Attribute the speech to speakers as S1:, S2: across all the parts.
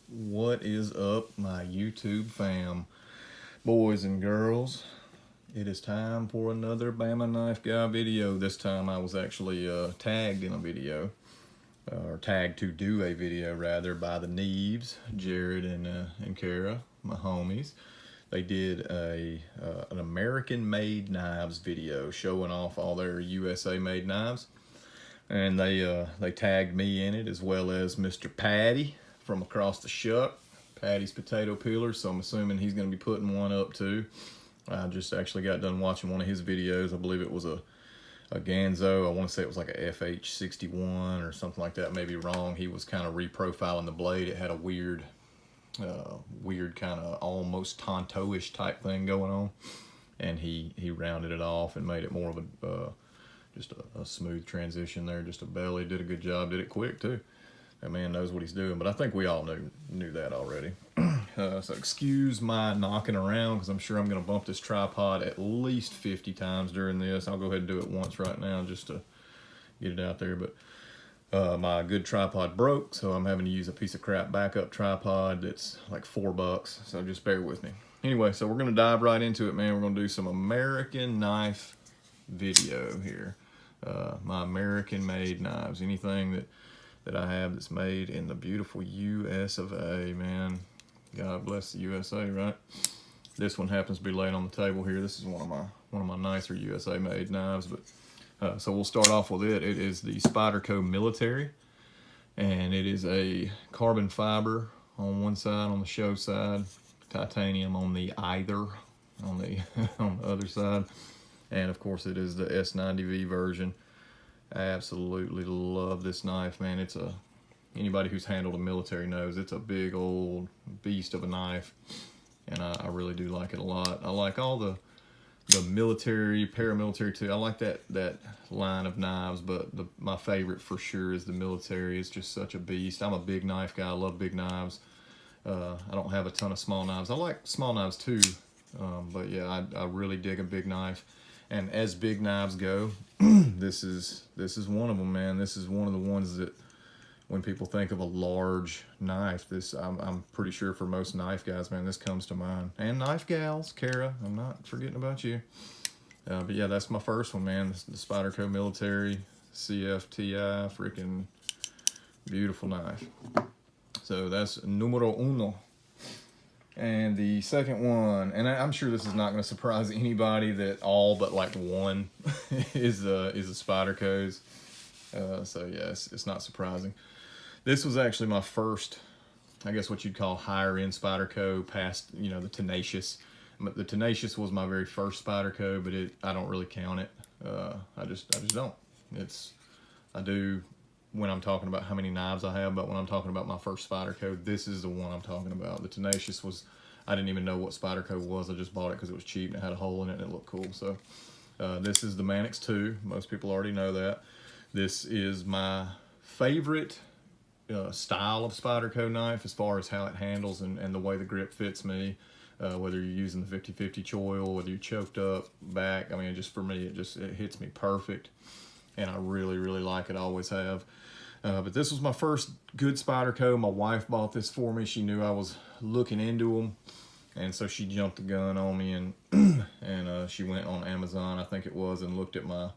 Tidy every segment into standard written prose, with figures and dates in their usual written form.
S1: What is up, my YouTube fam? Boys and girls, it is time for another Bama Knife Guy video. This time I was actually tagged in a video, or tagged to do a video rather, by the Neeves, Jared and Kara, my homies. They did an American-made knives video showing off all their USA-made knives. And they tagged me in it, as well as Mr. Patty from across the shuck, Patty's Potato Peeler. So I'm assuming he's going to be putting one up too. I just actually got done watching one of his videos. I believe it was a Ganzo. I want to say it was like a FH61 or something like that. Maybe wrong. He was kind of reprofiling the blade. It had a weird kind of almost Tonto-ish type thing going on, and he rounded it off and made it more of a just a smooth transition there, just a belly. Did a good job, did it quick too. That man knows what he's doing, but I think we all knew that already. So excuse my knocking around, because I'm sure I'm going to bump this tripod at least 50 times during this. I'll go ahead and do it once right now just to get it out there. But my good tripod broke, so I'm having to use a piece of crap backup tripod that's like $4, so just bear with me. Anyway, so we're going to dive right into it, man. We're going to do some American knife video here. My American-made knives, anything that I have that's made in the beautiful U.S. of A, man. God bless the USA, right? This one happens to be laying on the table here. This is one of my nicer USA-made knives, but so we'll start off with it. It is the Spyderco Military, and it is a carbon fiber on one side, on the show side, titanium on the either, on the on the other side. And of course it is the S90V version. I absolutely love this knife, man. Anybody who's handled a military knows it's a big old beast of a knife, and I really do like it a lot. I like all the military, paramilitary too. I like that line of knives, but my favorite for sure is the military. It's just such a beast. I'm a big knife guy. I love big knives. I don't have a ton of small knives. I like small knives too, but yeah, I really dig a big knife. And as big knives go, this is one of them, man. This is one of the ones that, when people think of a large knife, I'm pretty sure for most knife guys, man, this comes to mind. And knife gals, Kara, I'm not forgetting about you. But yeah, that's my first one, man. The Spyderco Military CFTI, freaking beautiful knife. So that's numero uno. And the second one, and I'm sure this is not going to surprise anybody, that all but like one is a Spyderco's. So yeah, it's not surprising. This was actually my first, I guess what you'd call higher end Spyderco, past the Tenacious. The Tenacious was my very first Spyderco, but I don't really count it. I just don't. I do when I'm talking about how many knives I have, but when I'm talking about my first Spyderco, this is the one I'm talking about. The Tenacious I didn't even know what Spyderco was. I just bought it because it was cheap and it had a hole in it and it looked cool. So this is the Mannix 2. Most people already know that. This is my favorite style of Spyderco knife, as far as how it handles and the way the grip fits me. Whether you're using the 50-50 choil, whether you're choked up back, I mean, just for me, it hits me perfect. And I really, really like it. I always have. But this was my first good Spyderco. My wife bought this for me. She knew I was looking into them, and so she jumped the gun on me, and she went on Amazon, I think it was, and looked at my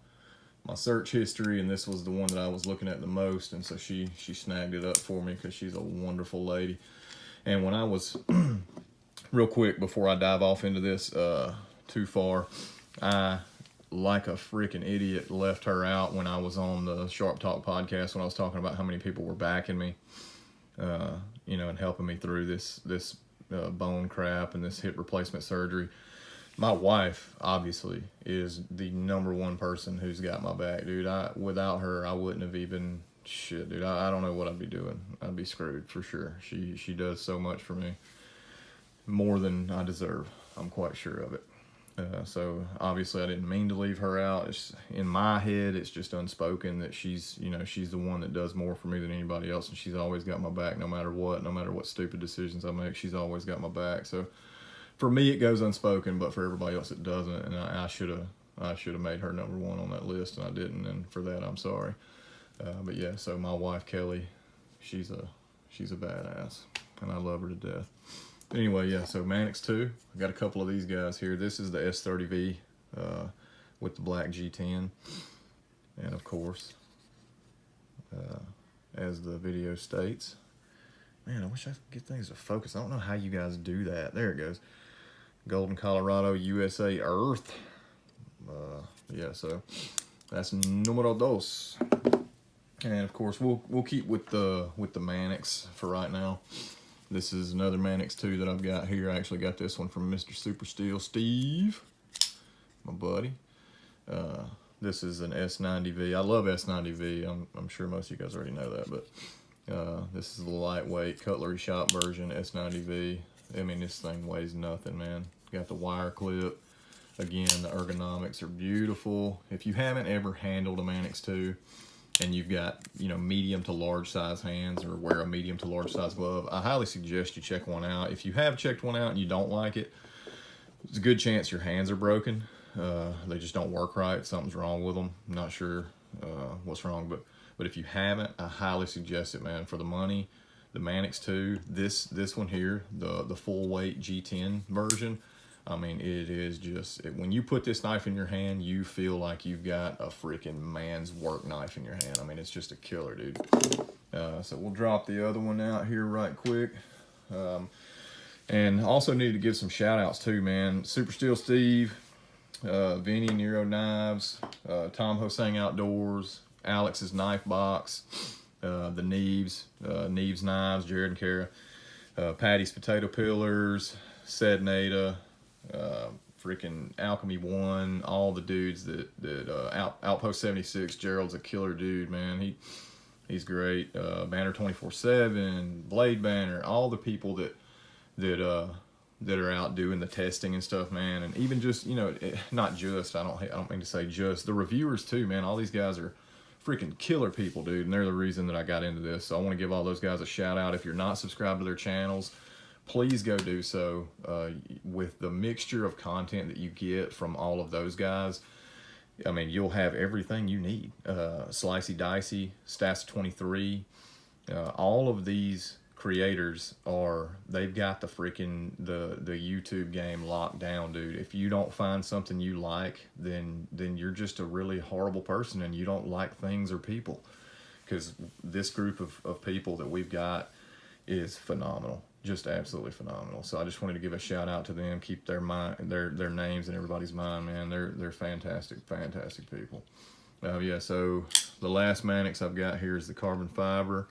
S1: search history, and this was the one that I was looking at the most, and so she snagged it up for me because she's a wonderful lady. And when I was, real quick before I dive off into this too far, I, like a freaking idiot, left her out when I was on the Sharp Talk podcast, when I was talking about how many people were backing me, and helping me through this bone crap and this hip replacement surgery. My wife, obviously, is the #1 person who's got my back, dude. Without her, I wouldn't have even, shit, dude. I don't know what I'd be doing. I'd be screwed for sure. She does so much for me, more than I deserve. I'm quite sure of it. So obviously I didn't mean to leave her out. It's, in my head, it's just unspoken that she's the one that does more for me than anybody else, and she's always got my back no matter what stupid decisions I make. She's always got my back. So for me, it goes unspoken, but for everybody else, it doesn't. And I should have made her #1 on that list, and I didn't. And for that, I'm sorry. But yeah, so my wife Kelly, she's a badass. and I love her to death. Anyway, yeah, so Mannix 2. I got a couple of these guys here. This is the S30V with the black G10. And of course, as the video states, man, I wish I could get things to focus. I don't know how you guys do that. There it goes. Golden, Colorado, USA, Earth. Yeah, so that's numero dos. And of course, we'll keep with the Mannix for right now. This is another Mannix 2 that I've got here. I actually got this one from Mr. Super Steel Steve, my buddy. This is an S90V. I love S90V. I'm sure most of you guys already know that, but this is the lightweight cutlery shop version S90V. I mean, this thing weighs nothing, man. Got the wire clip. Again, the ergonomics are beautiful. If you haven't ever handled a Mannix 2, and you've got, you know, medium to large size hands or wear a medium to large size glove, I highly suggest you check one out. If you have checked one out and you don't like it, there's a good chance your hands are broken. They just don't work right. Something's wrong with them. I'm not sure what's wrong, but if you haven't, I highly suggest it, man. For the money, the Mannix 2, this one here, the full weight G10 version, I mean, it is just, when you put this knife in your hand, you feel like you've got a freaking man's work knife in your hand. I mean, it's just a killer, dude. So we'll drop the other one out here right quick. And also need to give some shout outs too, man. Super Steel Steve, Vinny Nero Knives, Tom Hosang Outdoors, Alex's Knife Box, the Neeves, Neeves Knives, Jared and Kara, Patty's Potato Pillars, Sednada, freaking Alchemy 1, all the dudes that Outpost 76, Gerald's a killer dude, man. He's great. Banner 24/7, Blade Banner, all the people that are out doing the testing and stuff, man. And even just, you know, not just, I don't mean to say just, the reviewers too, man. All these guys are freaking killer people, dude, and they're the reason that I got into this. So I want to give all those guys a shout out. If you're not subscribed to their channels, please go do so. With the mixture of content that you get from all of those guys, I mean, you'll have everything you need. Slicey Dicey, Stats 23, all of these creators they've got the freaking the YouTube game locked down, dude. If you don't find something you like, then you're just a really horrible person and you don't like things or people, because this group of people that we've got is phenomenal, just absolutely phenomenal. So I just wanted to give a shout out to them, keep their names in everybody's mind, man. They're fantastic people. Yeah, so the last Mannix I've got here is the carbon fiber.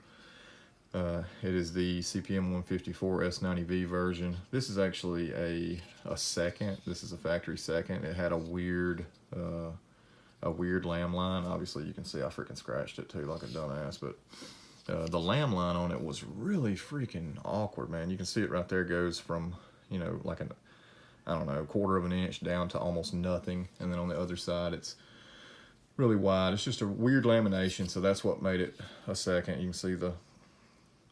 S1: It is the CPM 154 S90V version. This is actually a second. This is a factory second. It had a weird lamb line. Obviously, you can see I freaking scratched it too, like a dumbass. But the lamb line on it was really freaking awkward, man. You can see it right there. Goes from, you know, like I don't know, 1/4 of an inch down to almost nothing, and then on the other side, it's really wide. It's just a weird lamination, so that's what made it a second. You can see the.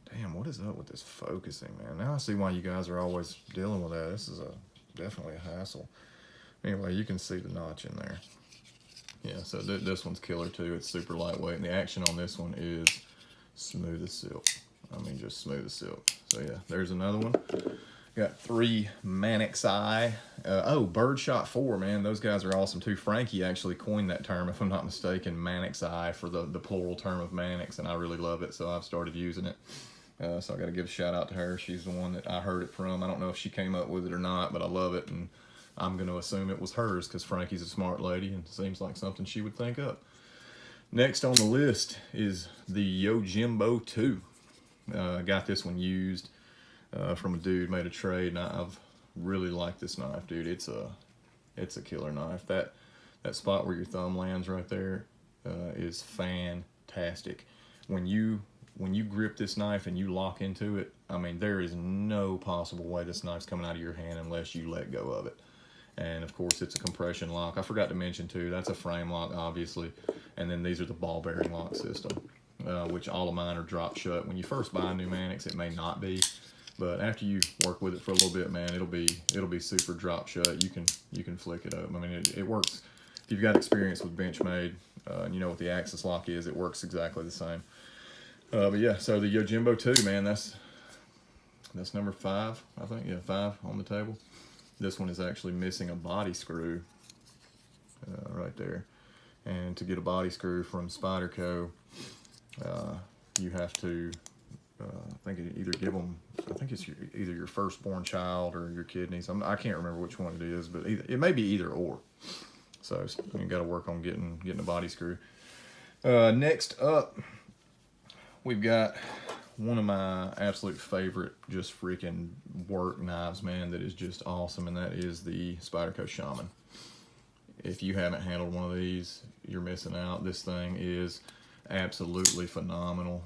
S1: Damn, what is up with this focusing, man? Now I see why you guys are always dealing with that. This is definitely a hassle. Anyway, you can see the notch in there. Yeah, so this one's killer too. It's super lightweight, and the action on this one is smooth as silk. I mean, just smooth as silk. So yeah, there's another one. Got 3 Mannix Eye. Birdshot 4, man. Those guys are awesome too. Frankie actually coined that term, if I'm not mistaken, Mannix Eye, for the plural term of Mannix, and I really love it, so I've started using it. So I got to give a shout out to her. She's the one that I heard it from. I don't know if she came up with it or not, but I love it, and I'm going to assume it was hers because Frankie's a smart lady and seems like something she would think up. Next on the list is the Yojimbo 2. Got this one used from a dude, made a trade, and I've really liked this knife, dude. It's a killer knife. That spot where your thumb lands right there is fantastic. When you grip this knife and you lock into it, I mean, there is no possible way this knife's coming out of your hand unless you let go of it. And of course, it's a compression lock. I forgot to mention too, that's a frame lock, obviously. And then these are the ball bearing lock system, which all of mine are drop shut. When you first buy a new Mannix, it may not be, but after you work with it for a little bit, man, it'll be super drop shut. You can flick it up. I mean, it works. If you've got experience with Benchmade, and you know what the axis lock is, it works exactly the same. But yeah, so the Yojimbo 2, man, That's number 5, I think. Yeah, 5 on the table. This one is actually missing a body screw right there. And to get a body screw from Spyderco, you have to, I think either give them, I think it's either your firstborn child or your kidneys. I can't remember which one it is, but it may be either or. So you got to work on getting a body screw. Next up, we've got one of my absolute favorite just freaking work knives, man, that is just awesome, and that is the Spyderco Shaman. If you haven't handled one of these, you're missing out. This thing is absolutely phenomenal.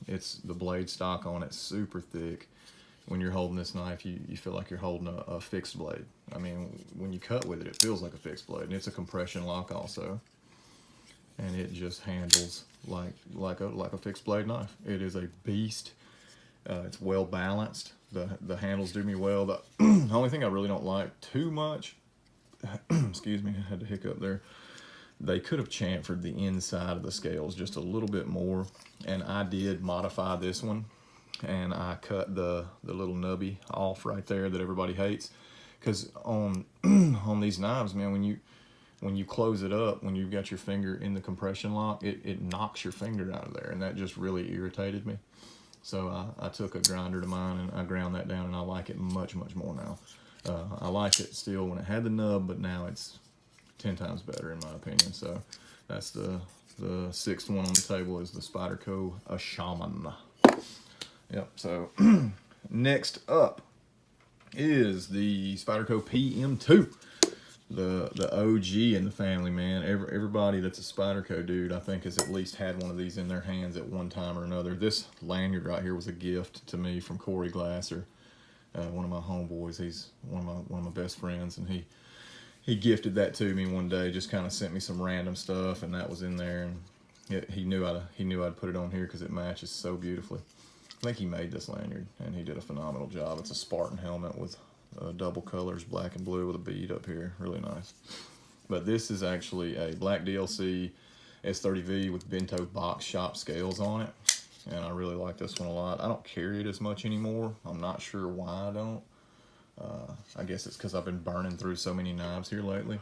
S1: It's the blade stock on it, super thick. When you're holding this knife, you feel like you're holding a fixed blade. I mean, when you cut with it, it feels like a fixed blade. And it's a compression lock also. And it just handles like a fixed blade knife. It is a beast. It's well balanced. The handles do me well. The only thing I really don't like too much, excuse me, I had to hiccup there. They could have chamfered the inside of the scales just a little bit more, and I did modify this one, and I cut the little nubby off right there that everybody hates, because on on these knives, man, when you close it up, when you've got your finger in the compression lock, it knocks your finger out of there, and that just really irritated me. So I took a grinder to mine and I ground that down, and I like it much more now. I liked it still when it had the nub, but now it's 10 times better in my opinion. So that's the 6th one on the table is the Spyderco Shaman. Yep. So next up is the Spyderco PM2, the OG in the family, man. Everybody that's a Spyderco dude, I think, has at least had one of these in their hands at one time or another. This lanyard right here was a gift to me from Corey Glasser, one of my homeboys. He's one of my best friends, and he gifted that to me one day. Just kind of sent me some random stuff, and that was in there. And he knew I'd put it on here because it matches so beautifully. I think he made this lanyard, and he did a phenomenal job. It's a Spartan helmet with double colors, black and blue, with a bead up here. Really nice. But this is actually a black DLC S30V with Bento box shop scales on it, and I really like this one a lot. I don't carry it as much anymore. I'm not sure why I don't. I guess it's because I've been burning through so many knives here lately.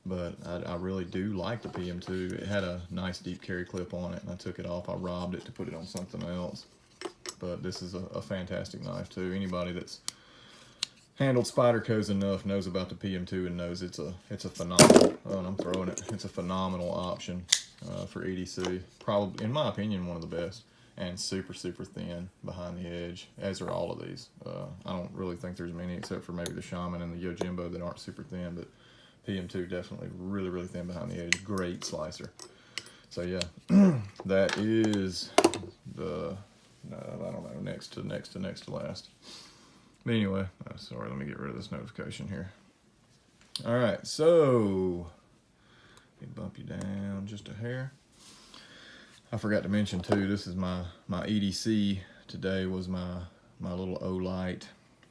S1: But I really do like the PM2. It had a nice deep carry clip on it, and I took it off. I robbed it to put it on something else. But this is a fantastic knife too. Anybody that's handled Spydercos enough knows about the PM2 and knows it's a phenomenal. Oh, and I'm throwing it. It's a phenomenal option for EDC. Probably, in my opinion, one of the best. And super thin behind the edge, as are all of these. I don't really think there's many except for maybe the Shaman and the Yojimbo that aren't super thin, but PM2 definitely really thin behind the edge. Great slicer. So yeah, that is the I don't know, next to last. But anyway, sorry, let me get rid of this notification here. All right, so let me bump you down just a hair. I forgot to mention too, this is my EDC today was my little Olight.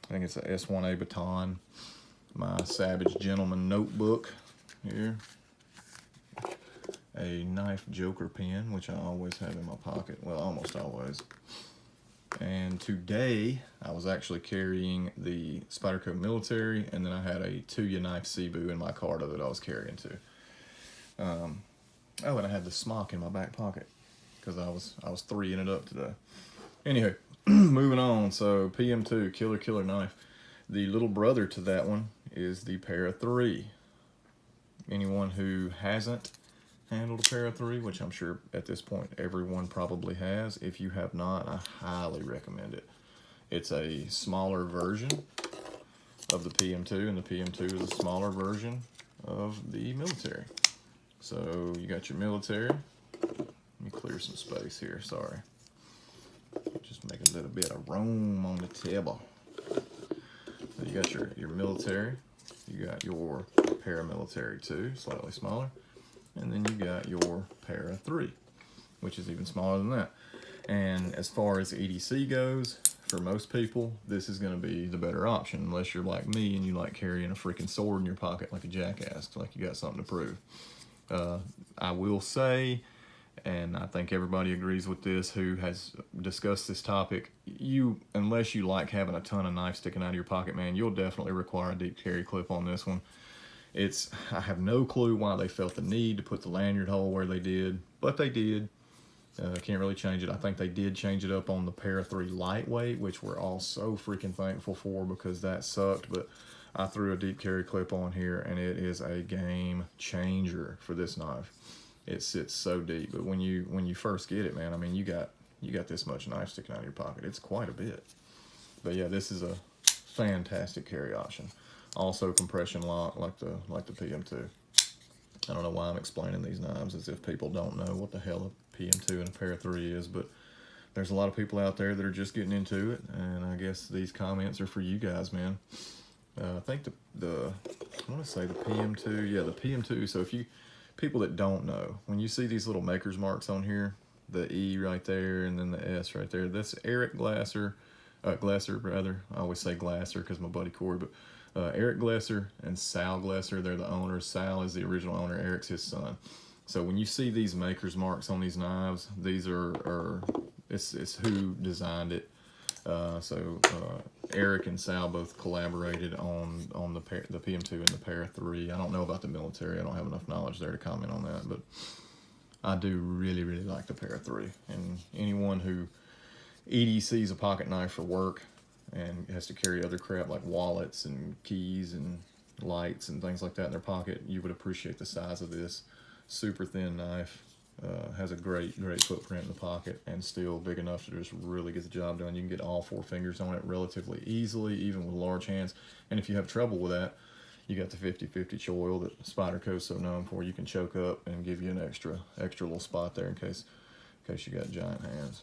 S1: I think it's a S1A baton. My Savage Gentleman notebook here. A knife joker pen, which I always have in my pocket. Well, almost always. And today, I was actually carrying the Spyderco Military, and then I had a Tuya knife Cebu in my Carta that I was carrying too. Oh, and I had the smock in my back pocket because I was 3-ing it up today. Anyway, moving on. So PM2, killer knife. The little brother to that one is the Para 3. Anyone who hasn't handled a Para 3, which I'm sure at this point everyone probably has, if you have not, I highly recommend it. It's a smaller version of the PM2, and the PM2 is a smaller version of the military. So you got your military. Let me clear some space here, sorry. Just make a little bit of room on the table. So you got your military, you got your paramilitary 2, slightly smaller, and then you got your Para 3, which is even smaller than that. And as far as EDC goes, for most people, this is going to be the better option, unless you're like me and you like carrying a freaking sword in your pocket like a jackass, like you got something to prove. I will say And I think everybody agrees with this who has discussed this topic. Unless you like having a ton of knives sticking out of your pocket, man, you'll definitely require a deep carry clip on this one. I have no clue why they felt the need to put the lanyard hole where they did, but they did. Can't really change it. I think they did change it up on the Para 3 lightweight, which we're all so freaking thankful for because that sucked. But I threw a deep carry clip on here, and it is a game changer for this knife. It sits so deep, but when you first get it, man, I mean, you got this much knife sticking out of your pocket. It's quite a bit. But yeah, this is a fantastic carry option. Also compression lock like the PM2. I don't know why I'm explaining these knives as if people don't know what the hell a PM2 and a Para 3 is, but there's a lot of people out there that are just getting into it, and I guess these comments are for you guys, man. I think I want to say the PM2, yeah, the PM2. So people that don't know, when you see these little maker's marks on here, the E right there and then the S right there, that's Eric Glasser, rather. I always say Glasser because my buddy Corey, but Eric Glasser and Sal Glasser, they're the owners. Sal is the original owner, Eric's his son. So when you see these maker's marks on these knives, these it's who designed it. Eric and Sal both collaborated on the PM2 and the Para 3. I don't know about the military. I don't have enough knowledge there to comment on that, but I do really, really like the Para 3. And anyone who EDCs a pocket knife for work and has to carry other crap like wallets and keys and lights and things like that in their pocket, you would appreciate the size of this. Super thin knife, has a great footprint in the pocket, and still big enough to just really get the job done. You can get all 4 fingers on it relatively easily, even with large hands. And if you have trouble with that, you got the 50-50 choil that Spyderco is so known for. You can choke up and give you an extra little spot there in case you got giant hands.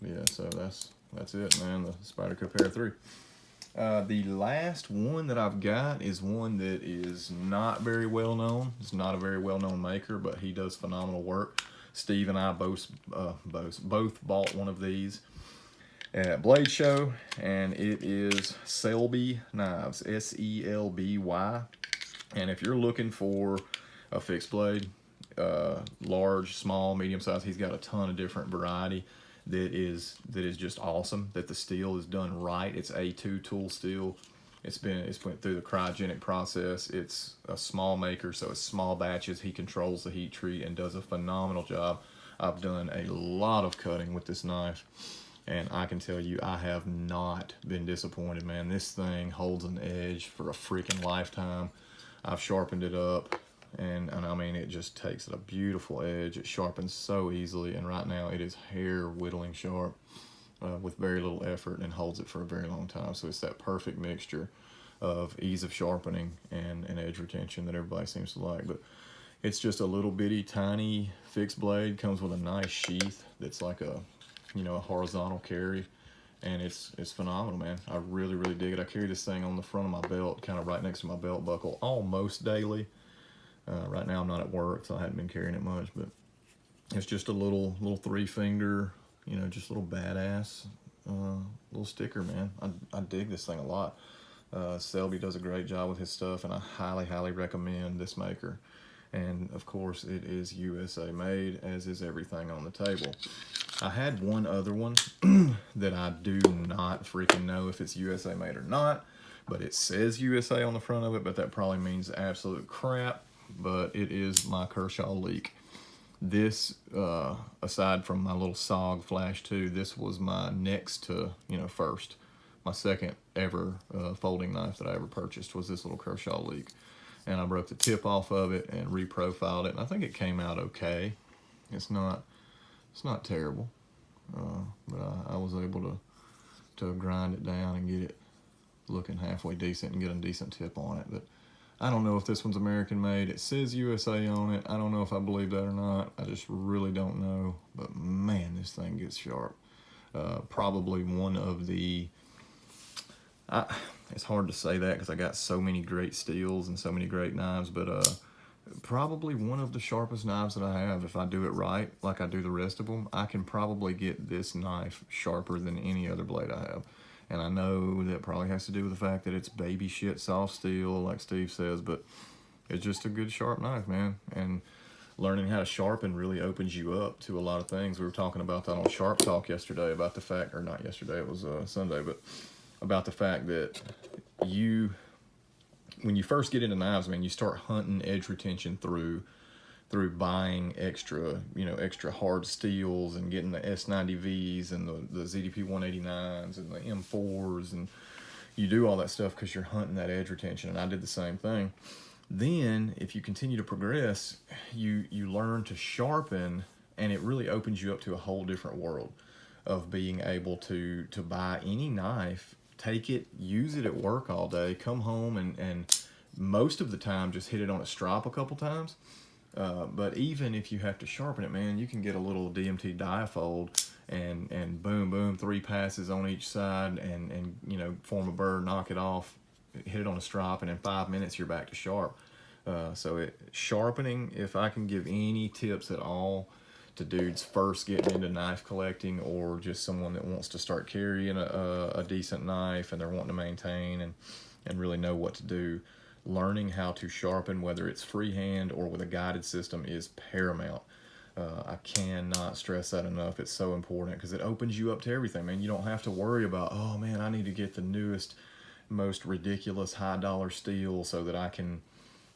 S1: Yeah, so that's it, man. The Spyderco Para 3. The last one that I've got is one that is not very well known. It's not a very well known maker, but he does phenomenal work. Steve and I both bought one of these at Blade Show, and it is Selby Knives, S-E-L-B-Y. And if you're looking for a fixed blade, large, small, medium size, he's got a ton of different variety. That is just awesome. That the steel is done right. It's A2 tool steel. It's went through the cryogenic process. It's a small maker, so it's small batches. He controls the heat treat and does a phenomenal job. I've done a lot of cutting with this knife, and I can tell you I have not been disappointed, man. This thing holds an edge for a freaking lifetime. I've sharpened it up. And I mean, it just takes a beautiful edge. It sharpens so easily, and right now it is hair whittling sharp with very little effort, and holds it for a very long time. So it's that perfect mixture of ease of sharpening and edge retention that everybody seems to like. But it's just a little bitty tiny fixed blade, comes with a nice sheath that's like a horizontal carry, and it's phenomenal, man. I really dig it. I carry this thing on the front of my belt, kind of right next to my belt buckle, almost daily. Right now I'm not at work, so I haven't been carrying it much, but it's just a little 3-finger, just a little badass little sticker, man. I dig this thing a lot. Selby does a great job with his stuff, and I highly recommend this maker. And of course it is USA made, as is everything on the table. I had one other one that I do not freaking know if it's USA made or not, but it says USA on the front of it, but that probably means absolute crap. But it is my Kershaw Leak. This, aside from my little SOG Flash 2, this was my next to, first. My second ever folding knife that I ever purchased was this little Kershaw Leak. And I broke the tip off of it and reprofiled it, and I think it came out okay. It's not terrible, but I was able to grind it down and get it looking halfway decent and get a decent tip on it. But I don't know if this one's American made. It says USA on it. I don't know if I believe that or not. I just really don't know. But man, this thing gets sharp. Probably one of the... it's hard to say that because I got so many great steels and so many great knives, but probably one of the sharpest knives that I have. If I do it right, like I do the rest of them, I can probably get this knife sharper than any other blade I have. And I know that probably has to do with the fact that it's baby shit soft steel, like Steve says, but it's just a good sharp knife, man. And learning how to sharpen really opens you up to a lot of things. We were talking about that on Sharp Talk yesterday, about the fact, or not yesterday, it was Sunday, but about the fact that when you first get into knives, man, you start hunting edge retention through buying extra hard steels and getting the S90Vs and the ZDP 189s and the M4s, and you do all that stuff because you're hunting that edge retention. And I did the same thing. Then if you continue to progress, you learn to sharpen, and it really opens you up to a whole different world of being able to buy any knife, take it, use it at work all day, come home and most of the time just hit it on a strop a couple times. But even if you have to sharpen it, man, you can get a little DMT diafold and boom, boom, 3 passes on each side and form a bird, knock it off, hit it on a strop, and in 5 minutes you're back to sharp. So sharpening, if I can give any tips at all to dudes first getting into knife collecting, or just someone that wants to start carrying a decent knife and they're wanting to maintain and really know what to do, learning how to sharpen, whether it's freehand or with a guided system, is paramount. I cannot stress that enough. It's so important because it opens you up to everything, man. You don't have to worry about, oh man, I need to get the newest, most ridiculous high dollar steel so that I can,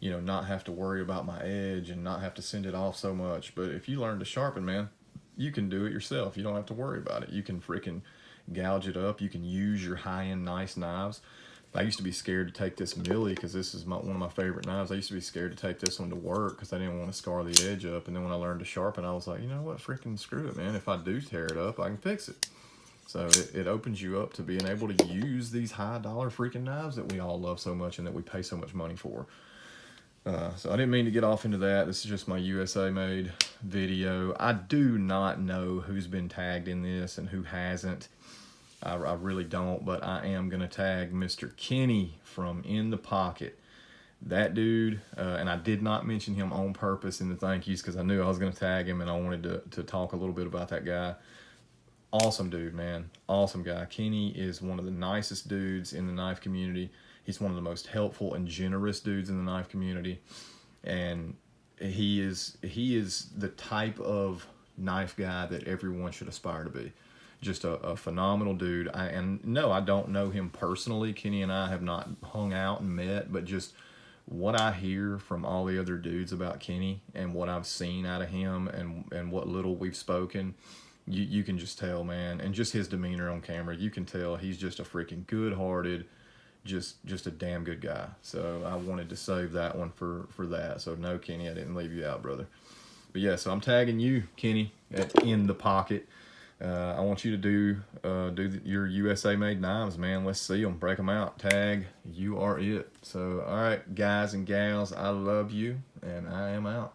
S1: not have to worry about my edge and not have to send it off so much. But if you learn to sharpen, man, you can do it yourself. You don't have to worry about it. You can freaking gouge it up. You can use your high-end nice knives. I used to be scared to take this Millie because this is one of my favorite knives. I used to be scared to take this one to work because I didn't want to scar the edge up. And then when I learned to sharpen, I was like, you know what, freaking screw it, man. If I do tear it up, I can fix it. So it opens you up to being able to use these high dollar freaking knives that we all love so much and that we pay so much money for. So I didn't mean to get off into that. This is just my USA made video. I do not know who's been tagged in this and who hasn't. I really don't, but I am going to tag Mr. Kenny from In the Pocket. That dude, and I did not mention him on purpose in the thank yous because I knew I was going to tag him and I wanted to talk a little bit about that guy. Awesome dude, man. Awesome guy. Kenny is one of the nicest dudes in the knife community. He's one of the most helpful and generous dudes in the knife community. And he is the type of knife guy that everyone should aspire to be. Just a phenomenal dude. No, I don't know him personally. Kenny and I have not hung out and met, but just what I hear from all the other dudes about Kenny and what I've seen out of him and what little we've spoken, you can just tell, man. And just his demeanor on camera, you can tell he's just a freaking good-hearted, just a damn good guy. So I wanted to save that one for that. So no, Kenny, I didn't leave you out, brother. But yeah, so I'm tagging you, Kenny, In the Pocket. I want you to do your USA made knives, man. Let's see them, break them out, tag, you are it. So all right, guys and gals, I love you and I am out.